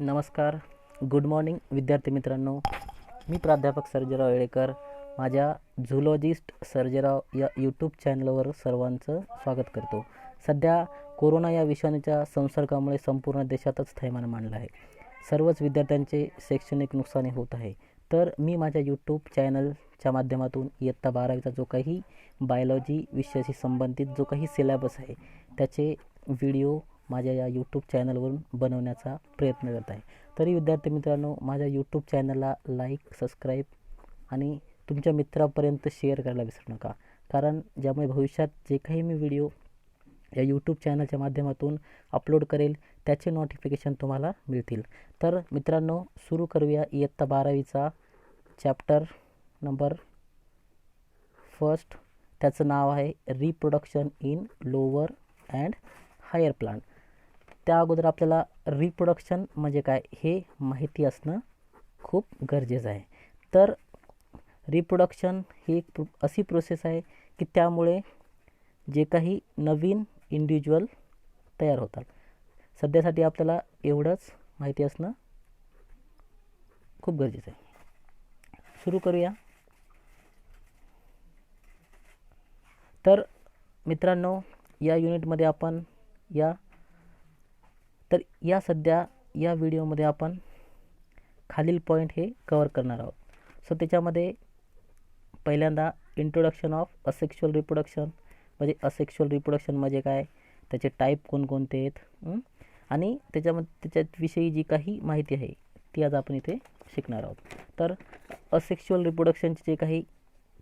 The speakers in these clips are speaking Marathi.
नमस्कार, गुड मॉर्निंग विद्यार्थी मित्रांनो. मी प्राध्यापक सर्जेराव येळेकर. माझ्या झुलॉजिस्ट सर्जेराव या यूट्यूब चॅनलवर सर्वांचं स्वागत करतो. सध्या कोरोना या विषाणूच्या संसर्गामुळे संपूर्ण देशातच थैमान मांडलं आहे. सर्वच विद्यार्थ्यांचे शैक्षणिक नुकसानी होत आहे. तर मी माझ्या यूट्यूब चॅनलच्या माध्यमातून इयत्ता 12वीचा जो काही बायोलॉजी विषयाशी संबंधित जो काही सिलेबस आहे त्याचे व्हिडिओ माझ्या या यूट्यूब चॅनलवरून बनवण्याचा प्रयत्न करत आहे. तरी विद्यार्थी मित्रांनो, माझ्या यूट्यूब चॅनलला लाईक, सबस्क्राईब आणि तुमच्या मित्रापर्यंत शेअर करायला विसरू नका. कारण ज्यामुळे भविष्यात जे काही मी व्हिडिओ या यूट्यूब चॅनलच्या माध्यमातून अपलोड करेल त्याचे नोटिफिकेशन तुम्हाला मिळतील. तर मित्रांनो, सुरू करूया इयत्ता 12वीचा चॅप्टर नंबर फर्स्ट. त्याचं नाव आहे reproduction in lower and higher plant. त्या अगोदर आपल्याला रिप्रोडक्शन म्हणजे काय हे माहिती असणं खूप गरजेचं आहे. तर रिप्रोडक्शन ही एक अशी प्रोसेस आहे की त्यामुळे जे काही नवीन इंडिव्हिज्युअल तयार होतात. सध्यासाठी आपल्याला एवढंच माहिती असणं खूप गरजेचं आहे. सुरू करूया. तर मित्रांनो, या युनिटमध्ये आपण सध्या या व्हिडिओमध्ये आपण खालील पॉईंट हे कवर करणार आहोत. सो त्याच्यामध्ये पहिल्यांदा इंट्रोडक्शन ऑफ असेक्शुअल रिप्रोडक्शन म्हणजे असेक्शुअल रिप्रोडक्शन म्हणजे काय, त्याचे टाईप कोणकोणते आहेत आणि त्याच्याविषयी जी काही माहिती आहे ती आज आपण इथे शिकणार आहोत. तर असेक्शुअल रिप्रोडक्शनचे जे काही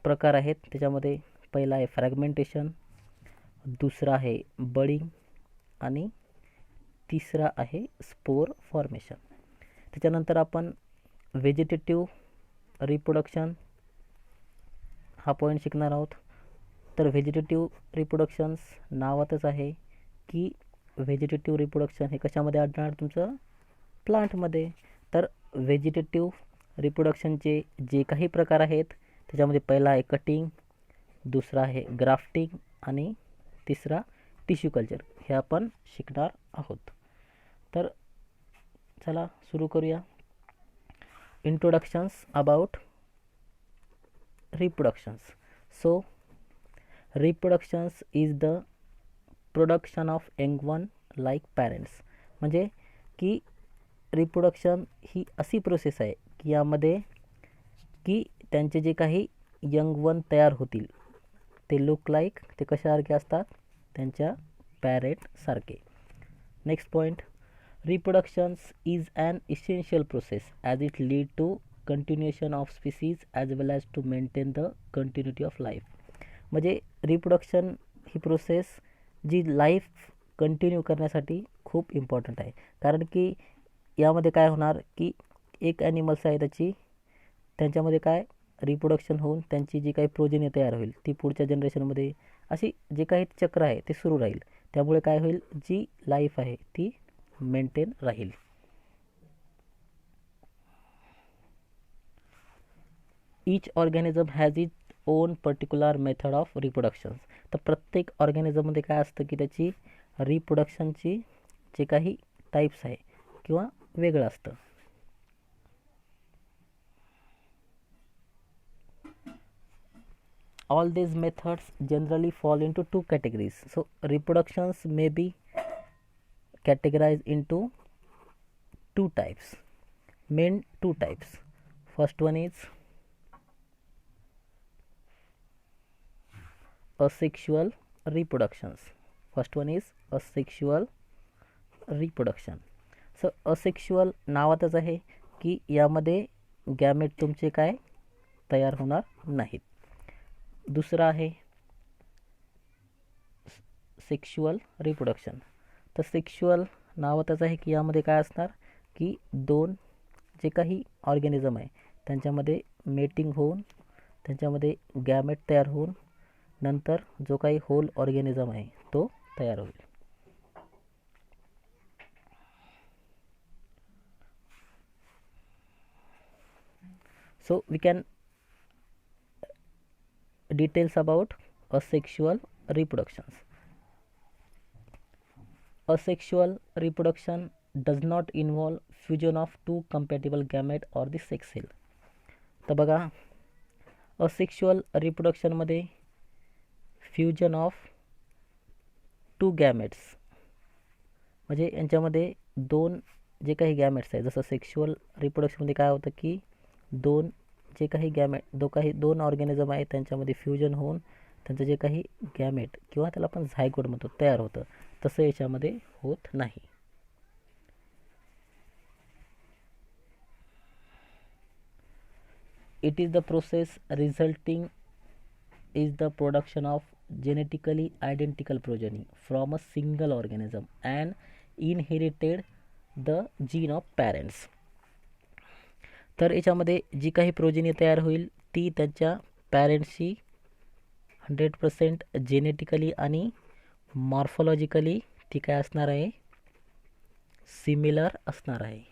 प्रकार आहेत त्याच्यामध्ये पहिला आहे फ्रॅगमेंटेशन, दुसरा आहे बडिंग आणि तिसरा आहे स्पोर फॉर्मेशन. त्याच्यानंतर आपण व्हेजिटेटिव्ह रिप्रोडक्शन हा पॉईंट शिकणार आहोत. तर व्हेजिटेटिव्ह रिप्रोडक्शन्स नावातच आहे की व्हेजिटेटिव्ह रिप्रोडक्शन हे कशामध्ये आढळणार, तुमचं प्लांटमध्ये. तर व्हेजिटेटिव्ह रिप्रोडक्शनचे जे काही प्रकार आहेत त्याच्यामध्ये पहिला आहे कटिंग, दुसरा आहे ग्राफ्टिंग आणि तिसरा टिश्यू कल्चर हे आपण शिकणार आहोत. तर चला सुरू करूया. Introductions about reproductions. So reproductions is the production of young one like parents. म्हणजे की रिप्रोडक्शन ही अशी प्रोसेस आहे की यामध्ये की त्यांचे जे काही यंग वन तयार होतील ते लुक लाईक, ते कशासारखे असतात, त्यांच्या पॅरेंटसारखे. Next point, reproductions is an essential process as it lead to continuation of species as well as to maintain the continuity of life. म्हणजे रिप्रोडक्शन ही प्रोसेस जी लाईफ कंटिन्यू करण्यासाठी खूप इम्पॉर्टंट आहे. कारण की यामध्ये काय होणार की एक ॲनिमल्स आहे त्यांच्यामध्ये काय रिप्रोडक्शन होऊन त्यांची जी काही प्रोजेनी तयार होईल ती पुढच्या जनरेशनमध्ये अशी जे काही चक्र आहे ते सुरू राहील. त्यामुळे काय होईल, जी लाईफ आहे ती मेंटेन राहील. Each organism has it own particular method of reproductions. तर प्रत्येक ऑर्गॅनिझममध्ये काय असतं की त्याची रिप्रोडक्शनची जे काही टाईप्स आहे किंवा वेगळं असतं. All these methods generally fall into two categories. So reproductions may be categorized into two types, main two types. First one is asexual reproductions. First one is asexual reproduction. So asexual नावातच आहे की यामध्ये गॅमेट तुमचे काय तयार होणार नाहीत. दुसरा आहे सेक्शुअल रिप्रोडक्शन. तर सेक्शुअल नावातच आहे की यामध्ये काय असणार की दोन जे काही ऑर्गॅनिझम आहे त्यांच्यामध्ये मेटिंग होऊन त्यांच्यामध्ये गॅमेट तयार होऊन नंतर जो काही होल ऑर्गॅनिझम आहे तो तयार होईल. So we can details about asexual reproductions. Asexual reproduction does not involve fusion of two compatible gamete or the sex cell. तर बघा, असेक्शुअल रिप्रोडक्शनमध्ये फ्युजन ऑफ टू गॅमेट्स म्हणजे यांच्यामध्ये दोन जे काही गॅमेट्स आहेत, जसं सेक्शुअल रिप्रोडक्शनमध्ये काय होतं की दोन जे काही दोन ऑर्गॅनिझम आहेत त्यांच्यामध्ये फ्युजन होऊन त्यांचं जे काही गॅमेट किंवा त्याला आपण झायगोट म्हणतो तयार होतं, तसं याच्यामध्ये होत नाही. It is the process resulting is the production of genetically identical progeny from a single organism and inherited the gene of parents. तर याच्यामध्ये जी काही प्रोजेनी तयार होईल ती त्यांच्या पॅरेंट्सची 100% जेनेटिकली आणि मॉर्फोलॉजिकली ती काय असणार आहे, सिमिलर असणार आहे.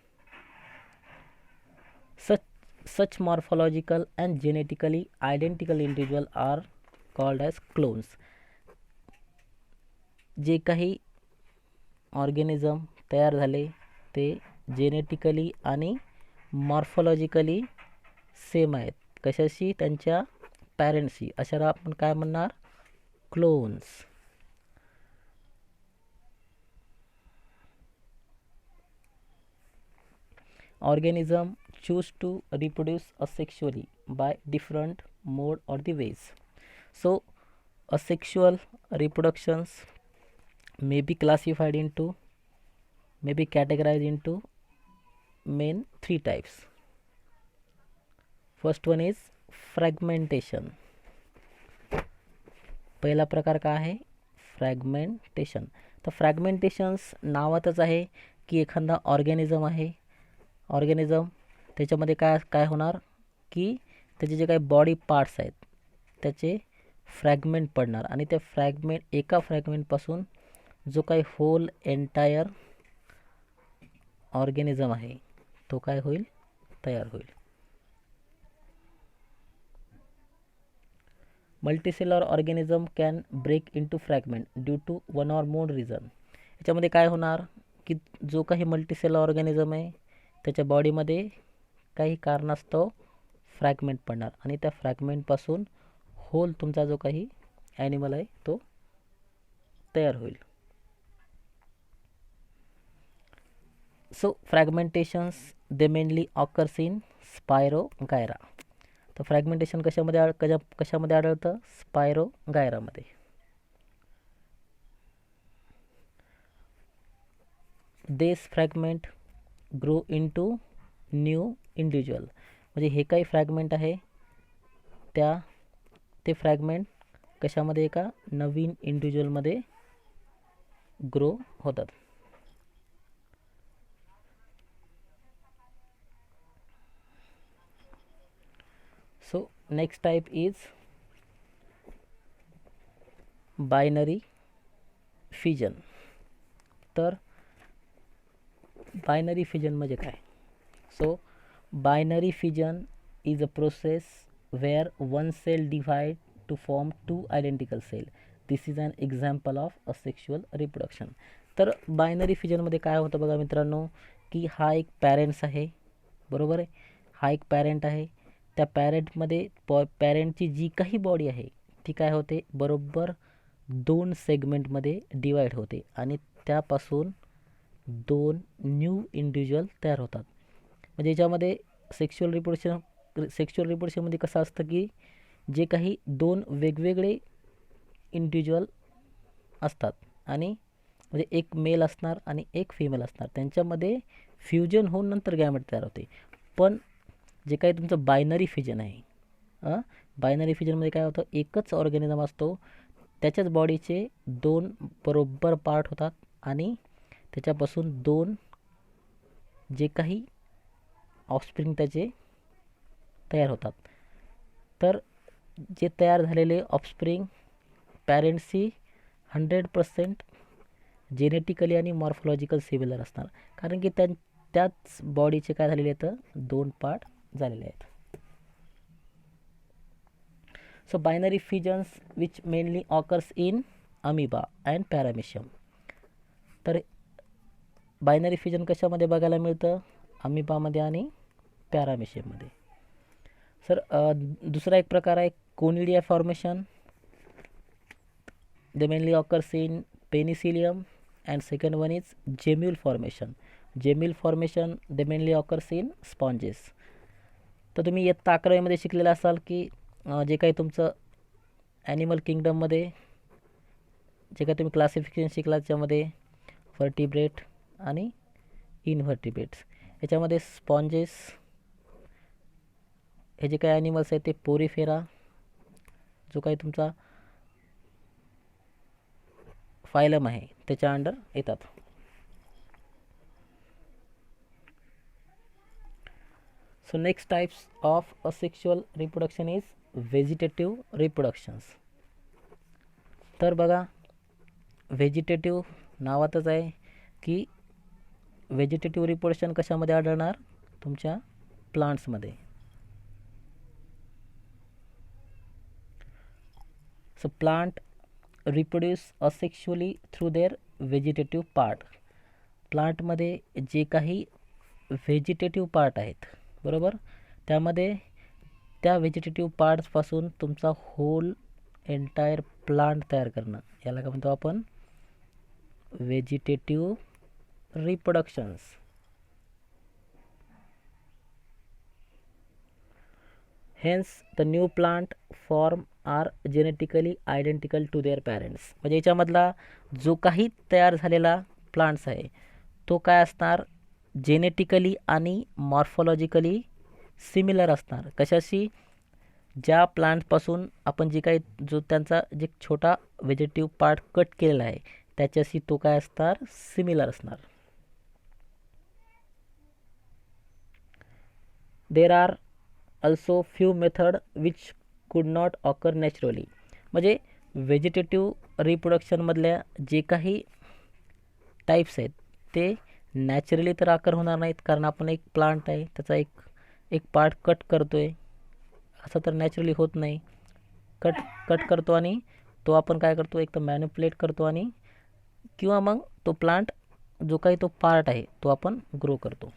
such morphological and genetically identical individual are called as clones. जे काही ऑर्गॅनिझम तयार झाले ते जेनेटिकली आणि मॉर्फोलॉजिकली सेम आहेत, कशाशी, त्यांच्या पॅरेंट्सशी, अशाला आपण काय म्हणणार, clones. Organism choose to reproduce asexually by different mode or the ways. So asexual reproductions may be classified into, may be categorized into main three types. First one is fragmentation. पहिला प्रकार काय आहे, फ्रॅगमेंटेशन. तर फ्रॅगमेंटेशन्स नावातच आहे की एखादा ऑर्गॅनिझम आहे, ऑर्गॅनिझम त्याच्यामध्ये काय काय होणार की त्याचे जे काही बॉडी पार्ट्स आहेत त्याचे फ्रॅगमेंट पडणार आणि त्या एका फ्रॅगमेंटपासून जो काही होल एंटायर ऑर्गॅनिझम आहे तो काय होईल, तयार होईल. Multicellular organism can break into fragment due to one or more reason. याच्यामध्ये काय होणार की जो काही मल्टीसेलर ऑर्गॅनिझम आहे त्याच्या बॉडीमध्ये काही कारणास्तव फ्रॅगमेंट पडणार आणि त्या फ्रॅगमेंटपासून होल तुमचा जो काही ॲनिमल आहे तो तयार होईल. So fragmentations they mainly occurs in spirogyra. तर फ्रॅगमेंटेशन कशामध्ये आढळतं, स्पायरोगायरामध्ये. This fragment grow into new individual. म्हणजे हे काही फ्रॅगमेंट आहे ते फ्रॅगमेंट कशामध्ये, एका नवीन इंडिव्हिज्युअलमध्ये ग्रो होतात. So next type is binary fission. तर बायनरी फिजन म्हणजे काय, so binary fission is a process where one cell divide to form two identical cell. This is an example of asexual reproduction. तर बायनरी फिजनमध्ये काय होतं बघा मित्रांनो, की हा एक पॅरेंट्स आहे, बरोबर आहे, हा एक पॅरेंट आहे. त्या पॅरेंटमध्ये पॅरेंटची जी काही बॉडी आहे ती काय होते, बरोबर दोन सेगमेंटमध्ये डिवाईड होते आणि त्यापासून दोन न्यू इंडिव्हिज्युअल तयार होतात. म्हणजे याच्यामध्ये सेक्शुअल रिप्रोडक्शनमध्ये कसं असतं की जे काही दोन वेगवेगळे इंडिव्हिज्युअल असतात आणि म्हणजे एक मेल असणार आणि एक फिमेल असणार, त्यांच्यामध्ये फ्युजन होऊन नंतर गॅमेट तयार होते. पण जे काही तुमचं बायनरी फिजन आहे, बायनरी फिजनमध्ये काय होतं, एकच ऑर्गॅनिझम असतो, त्याच्याच बॉडीचे दोन बरोबर पार्ट होतात आणि त्याच्यापासून दोन जे काही ऑफस्प्रिंग त्याचे तयार होतात. तर जे तयार झालेले ऑफस्प्रिंग पॅरेंट्सची 100% जेनेटिकली आणि मॉर्फोलॉजिकल सिमिलर असणार, कारण की त्याच बॉडीचे काय झालेले आहेत, दोन पार्ट झालेले आहेत. So binary fissions which mainly occurs in amoeba and paramecium. तर बायनरी फ्युजन कशामध्ये बघायला मिळतं? अमिबामध्ये आणि पॅरामेशियममध्ये. सर दुसरा एक प्रकार आहे conidia formation. They mainly occurs in penicillium, and second one is gemule formation. Gemule formation they mainly occurs in sponges. तर तुम्ही इयत्ता 11वीमध्ये शिकलेलं असाल की जे काही तुमचं ॲनिमल किंगडममध्ये जे काही तुम्ही क्लासिफिकेशन शिकला त्याच्यामध्ये व्हर्टिब्रेट आणि इनव्हर्टिब्रेट्स, याच्यामध्ये स्पॉन्जेस हे जे काही ॲनिमल्स आहेत ते पोरीफेरा जो काही तुमचा फायलम आहे त्याच्या अंडर येतात. So next types of asexual reproduction is vegetative reproductions. तर बघा व्हेजिटेटिव्ह नावातच आहे की व्हेजिटेटिव्ह रिप्रोडक्शन कशामध्ये आढळणार? तुमच्या प्लांट्समध्ये. So plant reproduce asexually through their vegetative part. प्लांटमध्ये जे काही व्हेजिटेटिव्ह पार्ट आहेत बरोबर, त्यामध्ये त्या व्हेजिटेटिव्ह पार्ट्सपासून तुमचा होल एंटायर प्लांट तयार करणं, याला काय म्हणतो आपण? Vegetative reproductions. Hence the new plant form are genetically identical to their parents. म्हणजे याच्यामधला जो काही तयार झालेला प्लांट्स आहे तो काय असणार? जेनेटिकली आणि मॉर्फॉलॉजिकली सिमिलर असणार. कशाशी? ज्या प्लांटपासून आपण जे काही जो त्यांचा जे छोटा व्हेजिटेटिव्ह पार्ट कट केलेला आहे त्याच्याशी तो काय असणार? सिमिलर असणार. There are also few method which could not occur naturally. म्हणजे व्हेजिटेटिव्ह रिप्रोडक्शनमधल्या जे काही टाईप्स आहेत ते नॅचरली तर आकर होणार नाहीत, कारण आपण एक प्लांट आहे त्याचा एक एक पार्ट कट करतो आहे, असं तर नॅचरली होत नाही. कट करतो आणि तो आपण काय करतो? एक तर मॅनिपुलेट करतो आणि किंवा मग तो प्लांट जो काही तो पार्ट आहे तो आपण ग्रो करतो.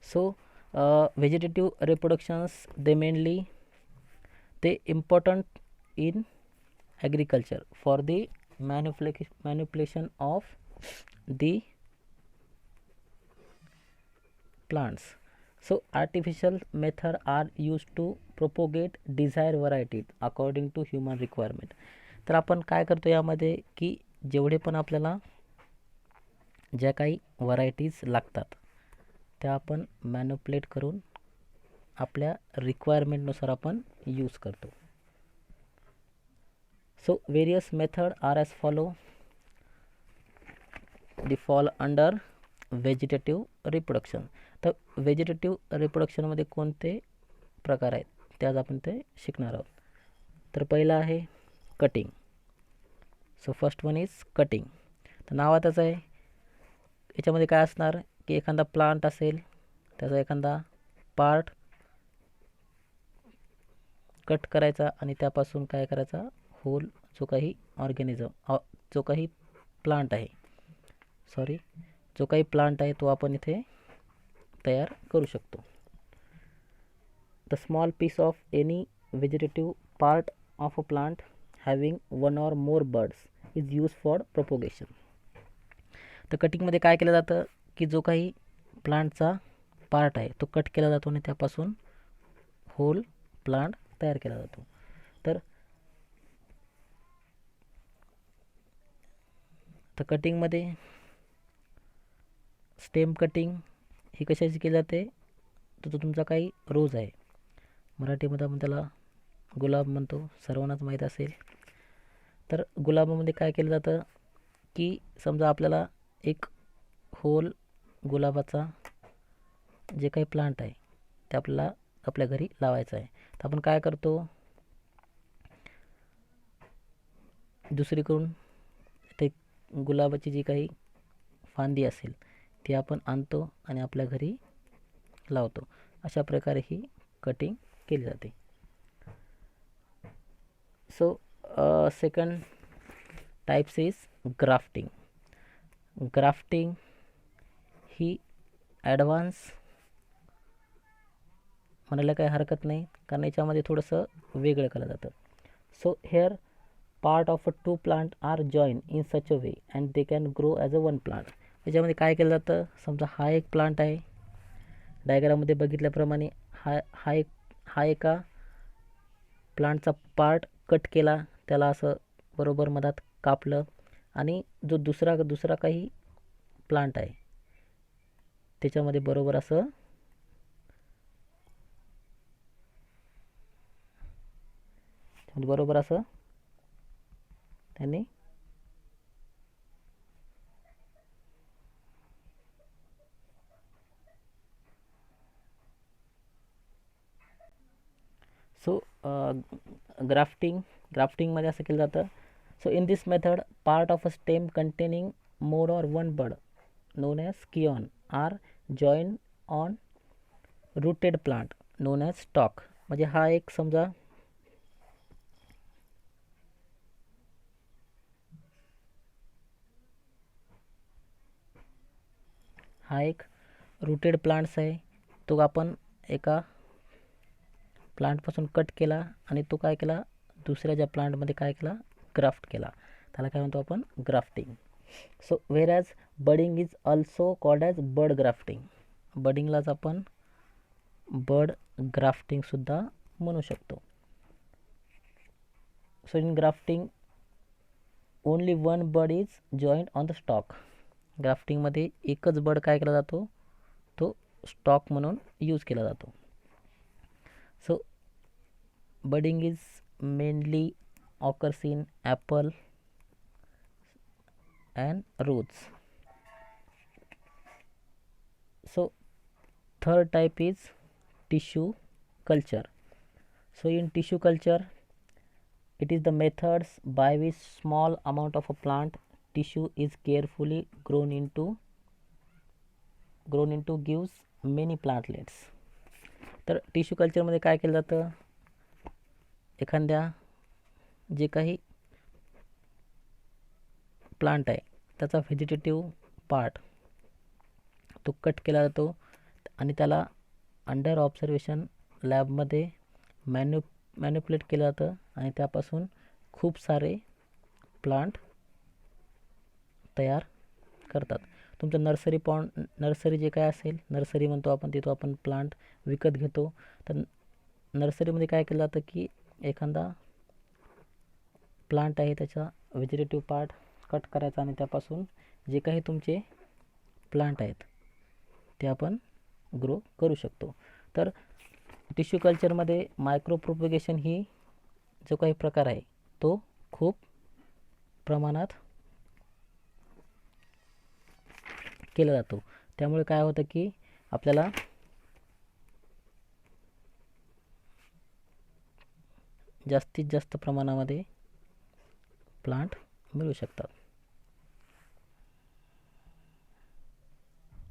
So vegetative reproductions they important in agriculture for the manipulation of the plants. So artificial method are used to propagate desired varieties according to human requirement. तर आपण काय करतो यामध्ये की जेवढे पण आपल्याला ज्या काही व्हरायटीज लागतात त्या आपण मॅनिपुलेट करून आपल्या रिक्वायरमेंटनुसार आपण यूज करतो. So various method are as follow. They fall under vegetative reproduction. तर व्हेजिटेटिव्ह रिप्रोडक्शनमध्ये कोणते प्रकार आहेत ते आज आपण ते शिकणार आहोत. तर पहिला आहे cutting. So first one is cutting. तर नावातच आहे, याच्यामध्ये काय असणार की एखादा प्लांट असेल त्याचा एखादा पार्ट कट करायचा आणि त्यापासून काय करायचा? होल जो काही ऑर्गॅनिझम जो काही प्लांट आहे जो काही प्लांट आहे तो आपण इथे तयार करू शकतो. The small piece of any vegetative part of a plant having one or more buds is use for propagation. तर कटिंगमध्ये काय केलं जातं की जो काही प्लांटचा पार्ट आहे तो कट केला जातो आणि त्यापासून होल प्लांट तयार केला जातो. तर कटिंगमध्ये स्टेम कटिंग ही कशाची केली जाते? तर तो तुमचा काही रोज आहे. मराठीमध्ये आपण त्याला गुलाब म्हणतो, सर्वांनाच माहीत असेल. तर गुलाबामध्ये काय केलं जातं की समजा आपल्याला एक होल गुलाबाचा जे काही प्लांट आहे ते आपल्याला आपल्या घरी लावायचं आहे. तर आपण काय करतो, दुसरीकडून ते गुलाबाची जी काही फांदी असेल ती आपण आणतो आणि आपल्या घरी लावतो. अशा प्रकारे ही कटिंग केली जाते. So second types is grafting. Grafting he advance म्हणायला काही हरकत नाही, कारण याच्यामध्ये थोडंसं वेगळं केलं जातं. So here part of a two plant are join in such a way and they can grow as a one plant. याच्यामध्ये काय केलं जातं, समजा हा एक प्लांट आहे, डायग्राममध्ये बघितल्याप्रमाणे हा एका प्लांटचा पार्ट कट केला, त्याला असं बरोबर मधात कापलं आणि जो दुसरा काही प्लांट आहे त्याच्यामध्ये बरोबर असं त्यांनी सो ग्राफ्टिंगमध्ये असं केलं जातं. So in this method part of a stem containing more or one bud known as scion are joined on rooted plant known as stalk. म्हणजे हा एक समजा हा एक रूटेड प्लांट्स आहे, तो आपण एका प्लांटपासून कट केला आणि तो काय केला, दुसऱ्या ज्या प्लांटमध्ये काय केला, ग्राफ्ट केला. त्याला काय म्हणतो आपण, grafting. So whereas budding is also called as bud grafting. बडिंगलाच आपण बड ग्राफ्टिंगसुद्धा म्हणू शकतो. So in grafting only one bud is joint on the stock. ग्राफ्टिंगमध्ये एकच बड काय केला जातो, तो स्टॉक म्हणून यूज केला जातो. So budding is mainly occurs in apple and rose. So third type is tissue culture. So in tissue culture, it is the methods by which small amount of a plant tissue is carefully grown into gives many plantlets. तर टिश्यू कल्चरमध्ये काय केलं जातं, एखाद्या जे काही प्लांट आहे त्याचा व्हेजिटेटिव्ह पार्ट तो कट केला जातो आणि त्याला अंडर ऑब्झर्वेशन लॅबमध्ये मॅन्युप्युलेट केलं जातं आणि त्यापासून खूप सारे प्लांट तयार करतात. तुमचं नर्सरी जे काय असेल, नर्सरी म्हणतो आपण, तिथं आपण प्लांट विकत घेतो. तर नर्सरीमध्ये काय केलं जातं की एखादा प्लांट आहे त्याचा व्हेजिटेटिव्ह पार्ट कट करायचा आणि त्यापासून जे काही तुमचे प्लांट आहेत ते आपण ग्रो करू शकतो. तर टिश्यू कल्चरमध्ये मायक्रो प्रोपगेशन ही जो काही प्रकार आहे तो खूप प्रमाणात केला जातो. त्यामुळे काय होतं की आपल्याला जास्तीत जास्त प्रमाणामध्ये प्लांट मिळू शकतात.